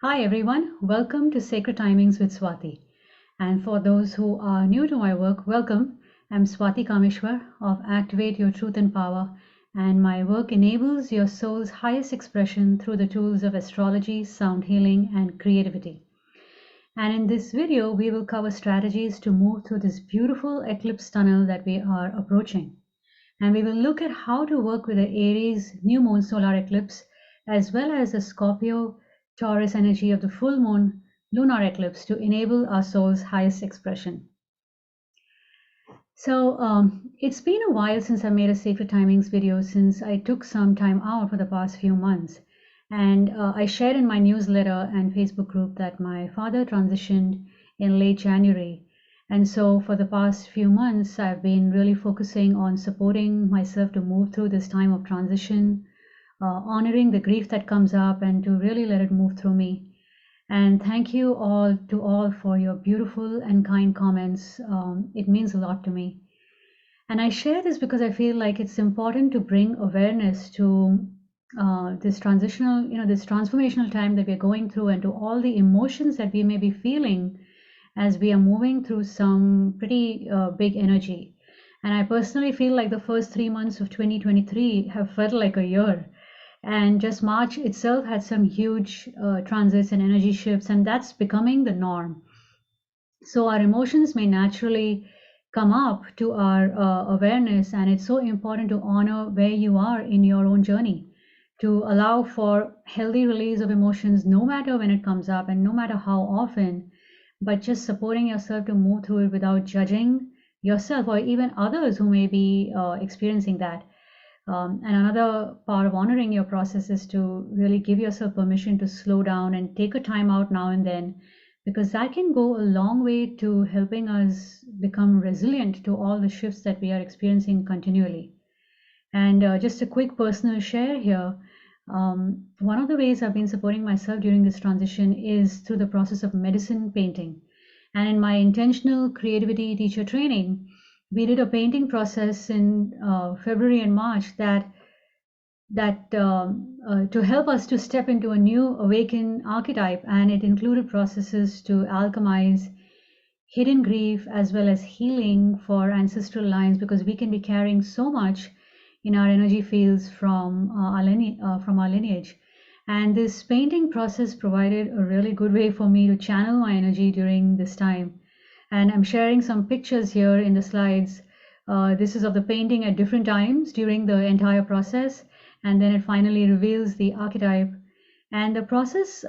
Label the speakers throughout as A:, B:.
A: Hi everyone, welcome to Sacred Timings with Swati. And for those who are new to my work, welcome. I'm Swati Kameswar of Activate Your Truth and Power, and my work enables your soul's highest expression through the tools of astrology, sound healing, and creativity. And in this video, we will cover strategies to move through this beautiful eclipse tunnel that we are approaching. And we will look at how to work with the Aries new moon solar eclipse, as well as the Scorpio Taurus energy of the full moon lunar eclipse to enable our soul's highest expression. So it's been a while since I made a Sacred Timings video, since I took some time out for the past few months. And I shared in my newsletter and Facebook group that my father transitioned in late January. And so for the past few months, I've been really focusing on supporting myself to move through this time of transition, honoring the grief that comes up, and to really let it move through me. And thank you all for your beautiful and kind comments. It means a lot to me. And I share this because I feel like it's important to bring awareness to this this transformational time that we're going through, and to all the emotions that we may be feeling as we are moving through some pretty big energy. And I personally feel like the first 3 months of 2023 have felt like a year. And just March itself had some huge transits and energy shifts, and that's becoming the norm. So our emotions may naturally come up to our awareness, and it's so important to honor where you are in your own journey, to allow for healthy release of emotions no matter when it comes up and no matter how often, but just supporting yourself to move through it without judging yourself or even others who may be experiencing that. And another part of honoring your process is to really give yourself permission to slow down and take a time out now and then, because that can go a long way to helping us become resilient to all the shifts that we are experiencing continually. And just a quick personal share here. One of the ways I've been supporting myself during this transition is through the process of medicine painting. And in my intentional creativity teacher training, we did a painting process in February and March that to help us to step into a new awakened archetype, and it included processes to alchemize hidden grief as well as healing for ancestral lines, because we can be carrying so much in our energy fields from our lineage. And this painting process provided a really good way for me to channel my energy during this time. And I'm sharing some pictures here in the slides. This is of the painting at different times during the entire process, and then it finally reveals the archetype. And the process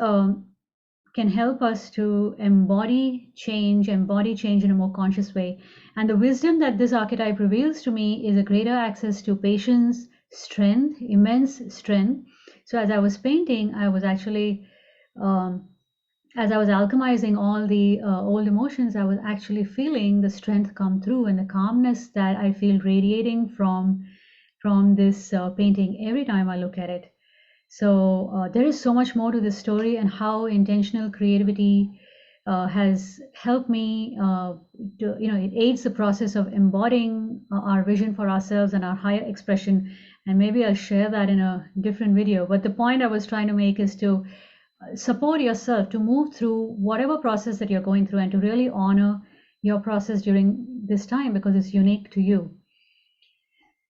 A: can help us to embody change in a more conscious way. And the wisdom that this archetype reveals to me is a greater access to patience, strength, immense strength. So as I was painting, I was actually as I was alchemizing all the old emotions, I was actually feeling the strength come through and the calmness that I feel radiating from this painting every time I look at it. So there is so much more to this story, and how intentional creativity has helped me. It aids the process of embodying our vision for ourselves and our higher expression. And maybe I'll share that in a different video. But the point I was trying to make is to support yourself to move through whatever process that you're going through, and to really honor your process during this time because it's unique to you.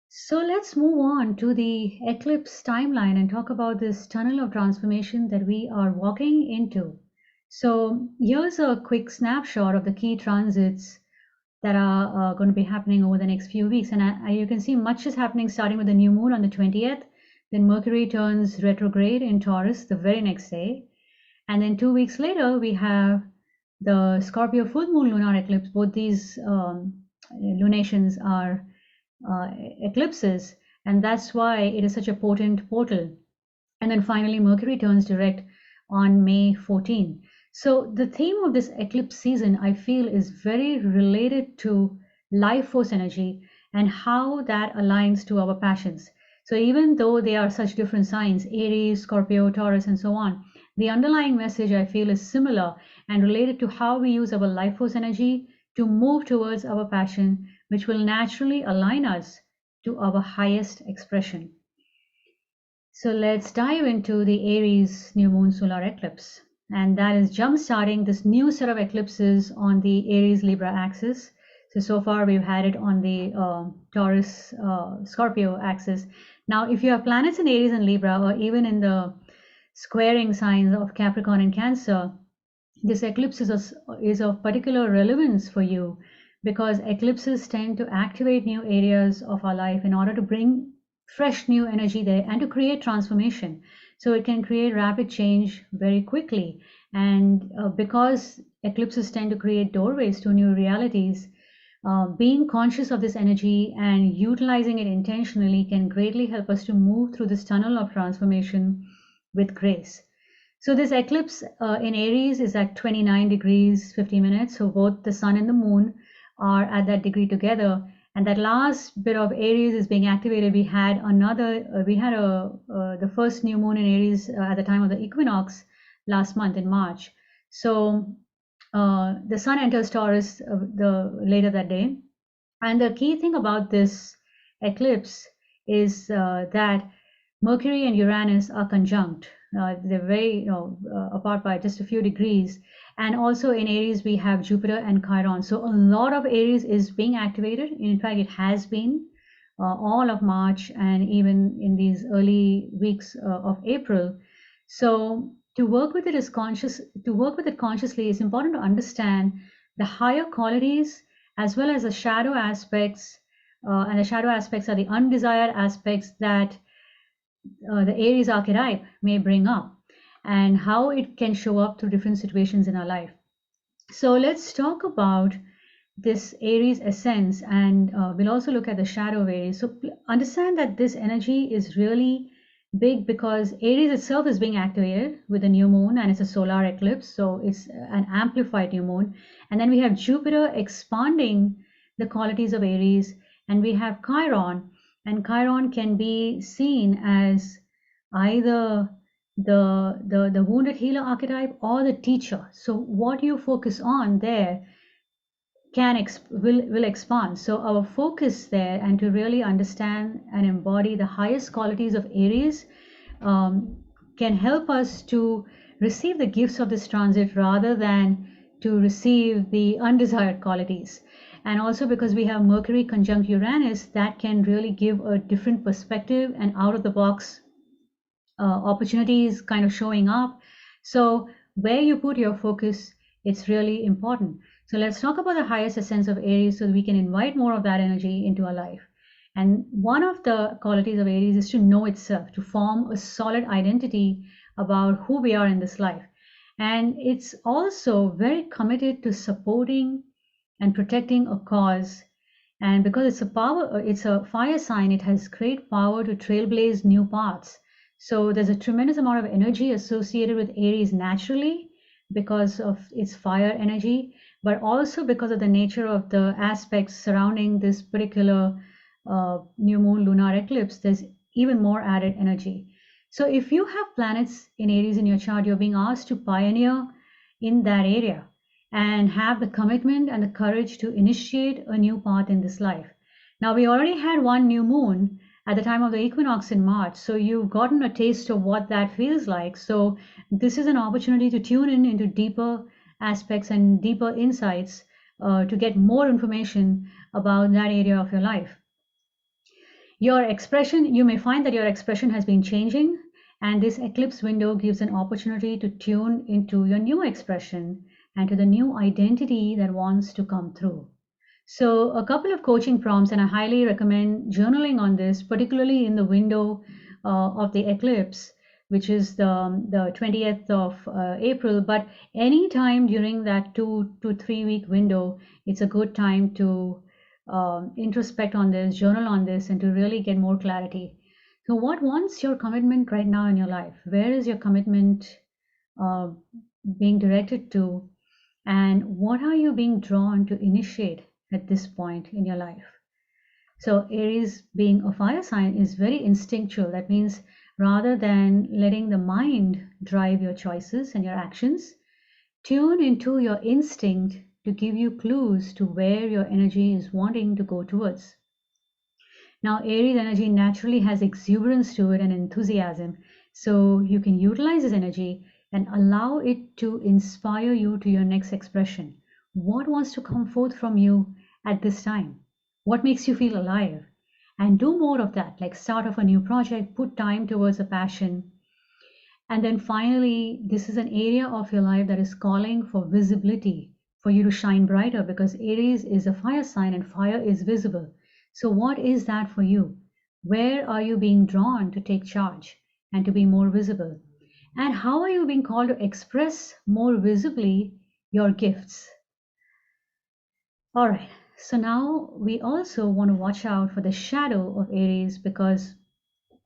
A: So let's move on to the eclipse timeline and talk about this tunnel of transformation that we are walking into. So here's a quick snapshot of the key transits that are going to be happening over the next few weeks. And you can see much is happening starting with the new moon on the 20th. Then Mercury turns retrograde in Taurus the very next day. And then 2 weeks later, we have the Scorpio full moon lunar eclipse. Both these lunations are eclipses, and that's why it is such a potent portal. And then finally, Mercury turns direct on May 14. So the theme of this eclipse season, I feel, is very related to life force energy and how that aligns to our passions. So even though they are such different signs, Aries, Scorpio, Taurus, and so on, the underlying message I feel is similar and related to how we use our life force energy to move towards our passion, which will naturally align us to our highest expression. So let's dive into the Aries new moon solar eclipse. and that is jump-starting this new set of eclipses on the Aries Libra axis. So far we've had it on the Taurus Scorpio axis. Now, if you have planets in Aries and Libra, or even in the squaring signs of Capricorn and Cancer, this eclipse is of particular relevance for you, because eclipses tend to activate new areas of our life in order to bring fresh new energy there and to create transformation. So it can create rapid change very quickly. And because eclipses tend to create doorways to new realities, being conscious of this energy and utilizing it intentionally can greatly help us to move through this tunnel of transformation with grace. So this eclipse in Aries is at 29 degrees 50 minutes. So both the sun and the moon are at that degree together. And that last bit of Aries is being activated. We had the first new moon in Aries at the time of the equinox last month in March. So the sun enters Taurus later that day. And the key thing about this eclipse is that Mercury and Uranus are conjunct. They're very, apart by just a few degrees. And also in Aries, we have Jupiter and Chiron. So a lot of Aries is being activated. In fact, it has been all of March and even in these early weeks of April. So to work with it consciously, it's important to understand the higher qualities as well as the shadow aspects. And the shadow aspects are the undesired aspects that the Aries archetype may bring up, and how it can show up through different situations in our life. So let's talk about this Aries essence, and we'll also look at the shadow of Aries. So understand that this energy is really big because Aries itself is being activated with the new moon, and it's a solar eclipse, so it's an amplified new moon. And then we have Jupiter expanding the qualities of Aries, and we have Chiron, and Chiron can be seen as either the wounded healer archetype or the teacher. So what you focus on there will expand. So our focus there, and to really understand and embody the highest qualities of Aries, can help us to receive the gifts of this transit rather than to receive the undesired qualities. And also because we have Mercury conjunct Uranus, that can really give a different perspective and out of the box opportunities kind of showing up. So where you put your focus, it's really important. So let's talk about the highest essence of Aries so that we can invite more of that energy into our life. And one of the qualities of Aries is to know itself, to form a solid identity about who we are in this life. And it's also very committed to supporting and protecting a cause. And because it's a fire sign, it has great power to trailblaze new paths. So there's a tremendous amount of energy associated with Aries naturally because of its fire energy, but also because of the nature of the aspects surrounding this particular new moon lunar eclipse. There's even more added energy. So if you have planets in Aries in your chart, you're being asked to pioneer in that area and have the commitment and the courage to initiate a new path in this life. Now, we already had one new moon at the time of the equinox in March, so you've gotten a taste of what that feels like. So this is an opportunity to tune in into deeper aspects and deeper insights to get more information about that area of your life. Your expression, you may find that your expression has been changing, and this eclipse window gives an opportunity to tune into your new expression and to the new identity that wants to come through. So a couple of coaching prompts, and I highly recommend journaling on this, particularly in the window of the eclipse, which is the 20th of April. But any time during that 2 to 3 week window, it's a good time to introspect on this, journal on this, and to really get more clarity. So what's your commitment right now in your life? Where is your commitment being directed to? And what are you being drawn to initiate at this point in your life? So Aries, being a fire sign, is very instinctual. That means rather than letting the mind drive your choices and your actions, tune into your instinct to give you clues to where your energy is wanting to go towards. Now, Aries energy naturally has exuberance to it and enthusiasm. So you can utilize this energy and allow it to inspire you to your next expression. What wants to come forth from you at this time? What makes you feel alive? And do more of that, like start off a new project, put time towards a passion. And then finally, this is an area of your life that is calling for visibility, for you to shine brighter, because Aries is a fire sign and fire is visible. So, what is that for you? Where are you being drawn to take charge and to be more visible? And how are you being called to express more visibly your gifts? All right. So now we also want to watch out for the shadow of Aries, because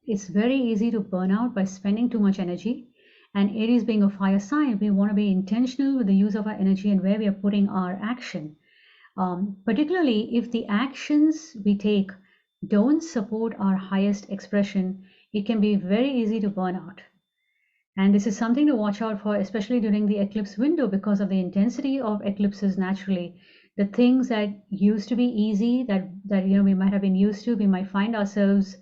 A: it's very easy to burn out by spending too much energy. And Aries being a fire sign, we want to be intentional with the use of our energy and where we are putting our action. Particularly if the actions we take don't support our highest expression, it can be very easy to burn out. And this is something to watch out for, especially during the eclipse window, because of the intensity of eclipses naturally. The things that used to be easy, that we might have been used to, we might find ourselves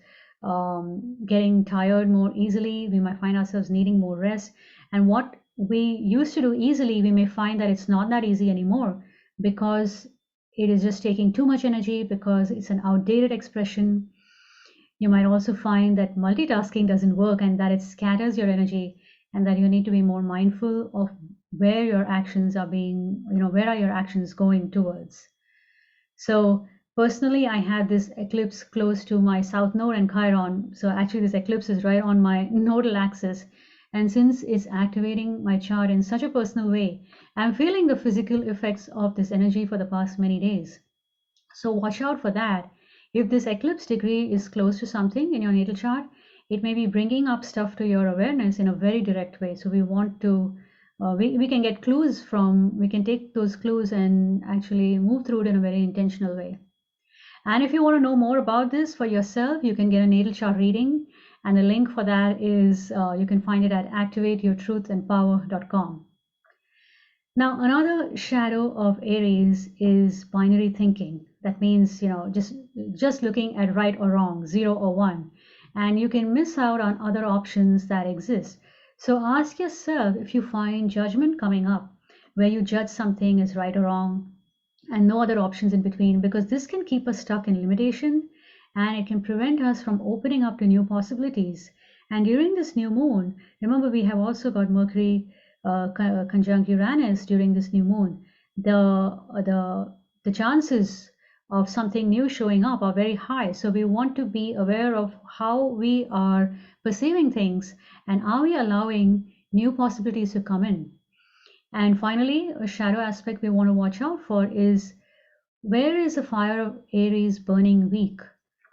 A: getting tired more easily. We might find ourselves needing more rest. And what we used to do easily, we may find that it's not that easy anymore, because it is just taking too much energy, because it's an outdated expression. You might also find that multitasking doesn't work and that it scatters your energy, and that you need to be more mindful of where your actions are being, where are your actions going towards. So personally, I had this eclipse close to my South Node and Chiron. So actually this eclipse is right on my nodal axis. And since it's activating my chart in such a personal way, I'm feeling the physical effects of this energy for the past many days. So watch out for that. If this eclipse degree is close to something in your natal chart, it may be bringing up stuff to your awareness in a very direct way. So we want to, we can get clues from, we can take those clues and actually move through it in a very intentional way. And if you want to know more about this for yourself, you can get a natal chart reading. And the link for that is, you can find it at activateyourtruthandpower.com. Now, another shadow of Aries is binary thinking. That means, just looking at right or wrong, 0 or 1, and you can miss out on other options that exist. So ask yourself if you find judgment coming up, where you judge something as right or wrong and no other options in between, because this can keep us stuck in limitation and it can prevent us from opening up to new possibilities. And during this new moon, remember, we have also got Mercury conjunct Uranus during this new moon. The chances of something new showing up are very high. So we want to be aware of how we are perceiving things and are we allowing new possibilities to come in. And finally, a shadow aspect we want to watch out for is, where is the fire of Aries burning weak,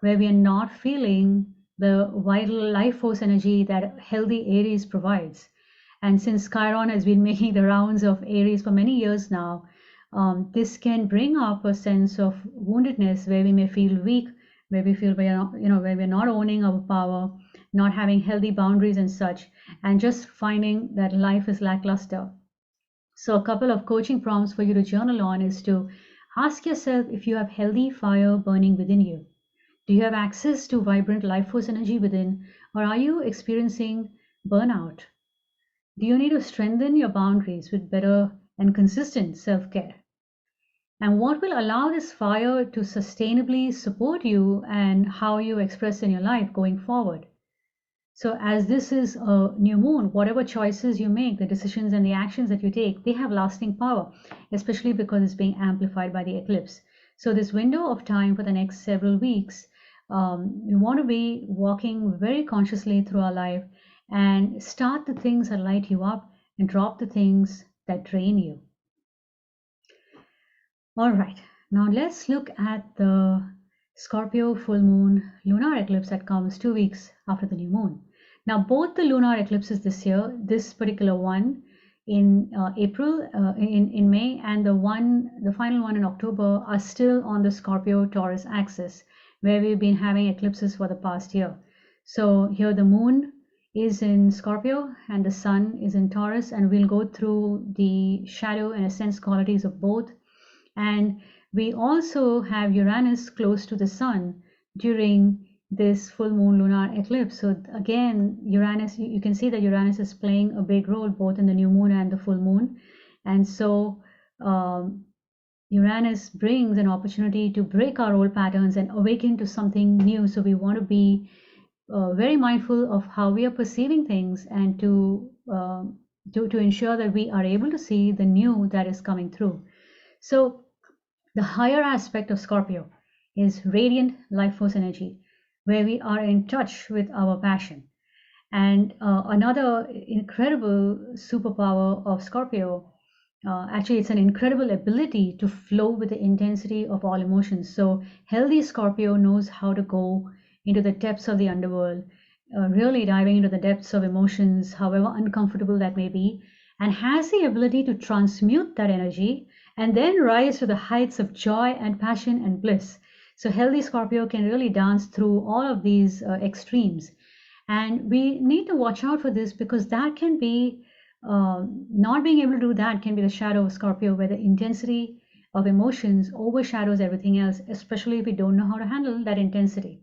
A: where we are not feeling the vital life force energy that healthy Aries provides. And since Chiron has been making the rounds of Aries for many years now, this can bring up a sense of woundedness, where we may feel weak, where we feel we are, where we're not owning our power, not having healthy boundaries and such, and just finding that life is lackluster. So a couple of coaching prompts for you to journal on is to ask yourself if you have healthy fire burning within you. Do you have access to vibrant life force energy within, or are you experiencing burnout? Do you need to strengthen your boundaries with better and consistent self-care? And what will allow this fire to sustainably support you and how you express in your life going forward? So as this is a new moon, whatever choices you make, the decisions and the actions that you take, they have lasting power, especially because it's being amplified by the eclipse. So this window of time for the next several weeks, we want to be walking very consciously through our life and start the things that light you up and drop the things that drain you. All right, now let's look at the Scorpio full moon lunar eclipse that comes 2 weeks after the new moon. Now, both the lunar eclipses this year, this particular one in April, in May, and the final one in October, are still on the Scorpio-Taurus axis, where we've been having eclipses for the past year. So here the moon is in Scorpio and the sun is in Taurus, and we'll go through the shadow and ascendant qualities of both. And we also have Uranus close to the sun during this full moon lunar eclipse. So again, Uranus, you can see that Uranus is playing a big role both in the new moon and the full moon. And so Uranus brings an opportunity to break our old patterns and awaken to something new. So we want to be very mindful of how we are perceiving things, and to ensure that we are able to see the new that is coming through. So the higher aspect of Scorpio is radiant life force energy, where we are in touch with our passion. And another incredible superpower of Scorpio, actually, it's an incredible ability to flow with the intensity of all emotions. So, healthy Scorpio knows how to go into the depths of the underworld, really diving into the depths of emotions, however uncomfortable that may be, and has the ability to transmute that energy and then rise to the heights of joy and passion and bliss. So, healthy Scorpio can really dance through all of these extremes. And we need to watch out for this, because that can be not being able to do that can be the shadow of Scorpio, where the intensity of emotions overshadows everything else, especially if we don't know how to handle that intensity.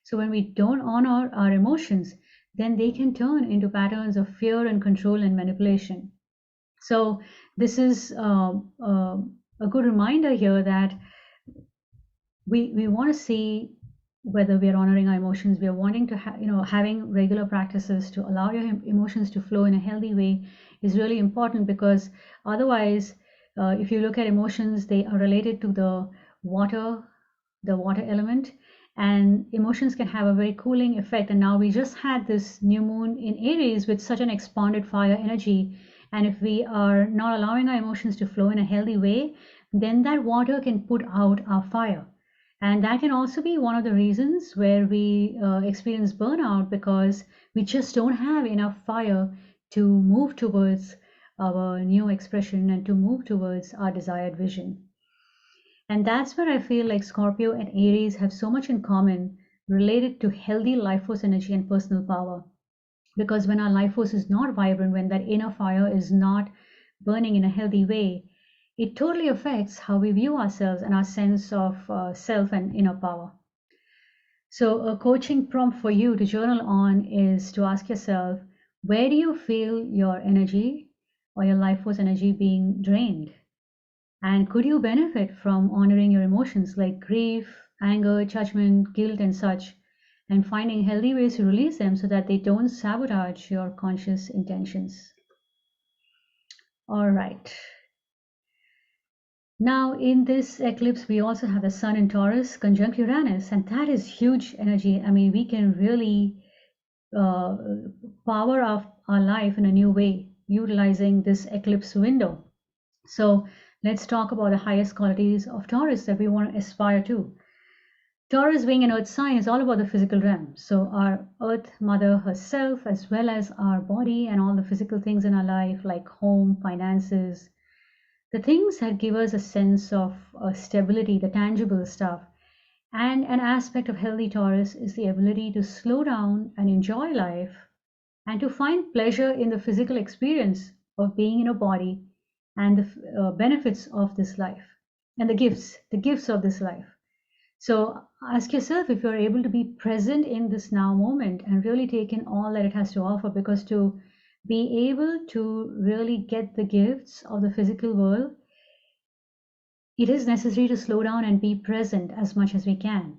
A: So when we don't honor our emotions, then they can turn into patterns of fear and control and manipulation. So this is a good reminder here that we want to see whether we are honoring our emotions. We are wanting to having regular practices to allow your emotions to flow in a healthy way is really important, because otherwise, if you look at emotions, they are related to water the water element, and emotions can have a very cooling effect. And now we just had this new moon in Aries with such an expanded fire energy, and if we are not allowing our emotions to flow in a healthy way, then that water can put out our fire. And that can also be one of the reasons where we experience burnout, because we just don't have enough fire to move towards our new expression and to move towards our desired vision. And that's where I feel like Scorpio and Aries have so much in common related to healthy life force energy and personal power. Because when our life force is not vibrant, when that inner fire is not burning in a healthy way, it totally affects how we view ourselves and our sense of self and inner power. So, a coaching prompt for you to journal on is to ask yourself, where do you feel your energy or your life force energy being drained? And could you benefit from honoring your emotions like grief, anger, judgment, guilt, and such, and finding healthy ways to release them so that they don't sabotage your conscious intentions? All right. Now, in this eclipse, we also have the Sun in Taurus conjunct Uranus, and that is huge energy. I mean, we can really uh, power up our life in a new way utilizing this eclipse window. So let's talk about the highest qualities of Taurus that we want to aspire to. Taurus, being an earth sign, is all about the physical realm. So our earth mother herself, as well as our body and all the physical things in our life, like home, finances, the things that give us a sense of stability, the tangible stuff. And an aspect of healthy Taurus is the ability to slow down and enjoy life, and to find pleasure in the physical experience of being in a body, and the benefits of this life, and the gifts of this life. So ask yourself if you're able to be present in this now moment and really take in all that it has to offer, because to be able to really get the gifts of the physical world, it is necessary to slow down and be present as much as we can.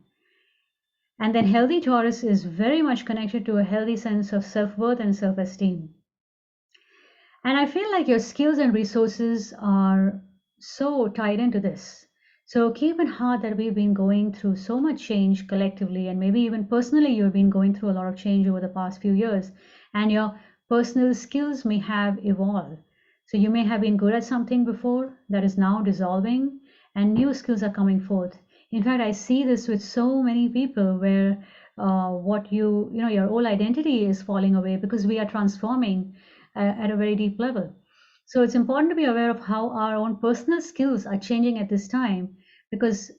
A: And then healthy Taurus is very much connected to a healthy sense of self-worth and self-esteem. And I feel like your skills and resources are so tied into this. So keep in heart that we've been going through so much change collectively, and maybe even personally, you've been going through a lot of change over the past few years, and your personal skills may have evolved. So you may have been good at something before that is now dissolving, and new skills are coming forth. In fact, I see this with so many people where what your whole identity is falling away, because we are transforming at a very deep level. So it's important to be aware of how our own personal skills are changing at this time, because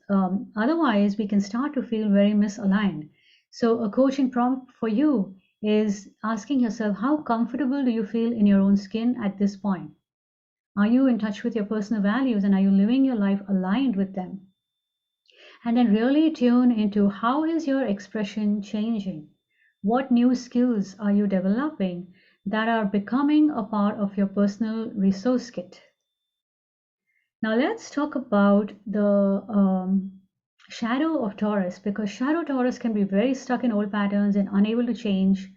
A: otherwise we can start to feel very misaligned. So a coaching prompt for you is asking yourself, how comfortable do you feel in your own skin at this point? Are you in touch with your personal values, and are you living your life aligned with them? and then really tune into how is your expression changing? What new skills are you developing that are becoming a part of your personal resource kit? Now let's talk about the shadow of Taurus, because shadow Taurus can be very stuck in old patterns and unable to change.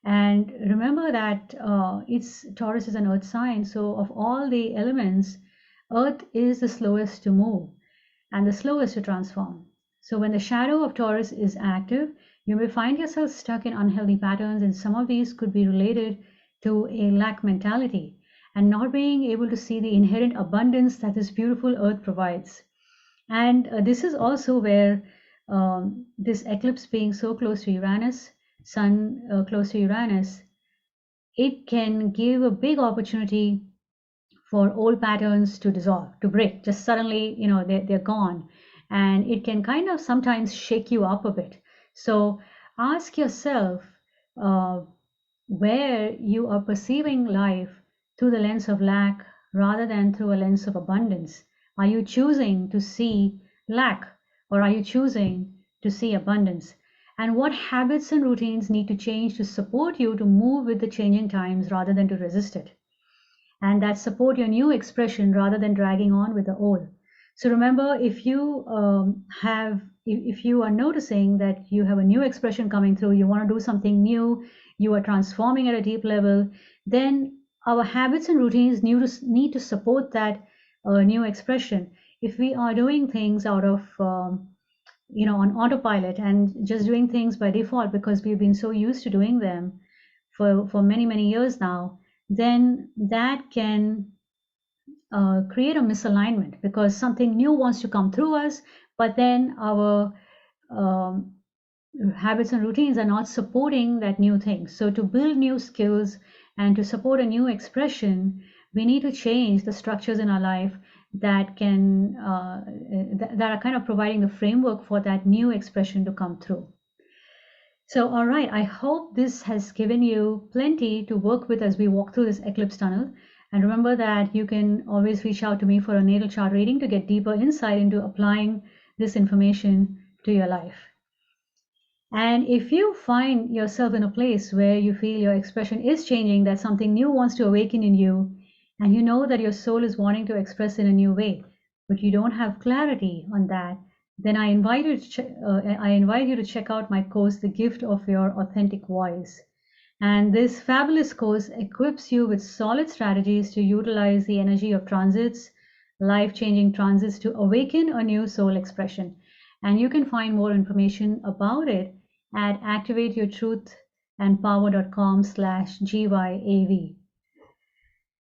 A: And remember that it's Taurus is an earth sign, so of all the elements, earth is the slowest to move and the slowest to transform. So when the shadow of Taurus is active, you may find yourself stuck in unhealthy patterns, and some of these could be related to a lack mentality and not being able to see the inherent abundance that this beautiful earth provides. And this is also where this eclipse being so close to Uranus, Sun close to Uranus, it can give a big opportunity for old patterns to dissolve, to break. Just suddenly, they're gone. And it can kind of sometimes shake you up a bit. So ask yourself uh, where you are perceiving life through the lens of lack rather than through a lens of abundance. Are you choosing to see lack, or are you choosing to see abundance? And what habits and routines need to change to support you to move with the changing times rather than to resist it? And that support your new expression rather than dragging on with the old. So remember, if you if you are noticing that you have a new expression coming through, you want to do something new, you are transforming at a deep level, then our habits and routines need to support that new expression. If we are doing things out of on autopilot and just doing things by default because we've been so used to doing them for many years now, then that can create a misalignment because something new wants to come through us, but then our um, habits and routines are not supporting that new thing. So to build new skills and to support a new expression, we need to change the structures in our life that can that are kind of providing the framework for that new expression to come through. So, all right, I hope this has given you plenty to work with as we walk through this eclipse tunnel. And remember that you can always reach out to me for a natal chart reading to get deeper insight into applying this information to your life. And if you find yourself in a place where you feel your expression is changing, that something new wants to awaken in you, and you know that your soul is wanting to express in a new way, but you don't have clarity on that, then I invite you to check out my course, The Gift of Your Authentic Voice. And this fabulous course equips you with solid strategies to utilize the energy of transits, life-changing transits, to awaken a new soul expression. And you can find more information about it at activateyourtruthandpower.com/GYAV.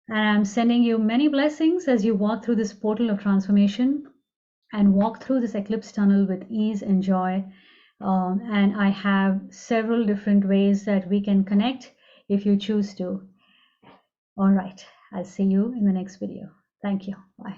A: And I'm sending you many blessings as you walk through this portal of transformation and walk through this eclipse tunnel with ease and joy. And I have several different ways that we can connect if you choose to. All right, I'll see you in the next video. Thank you. Bye.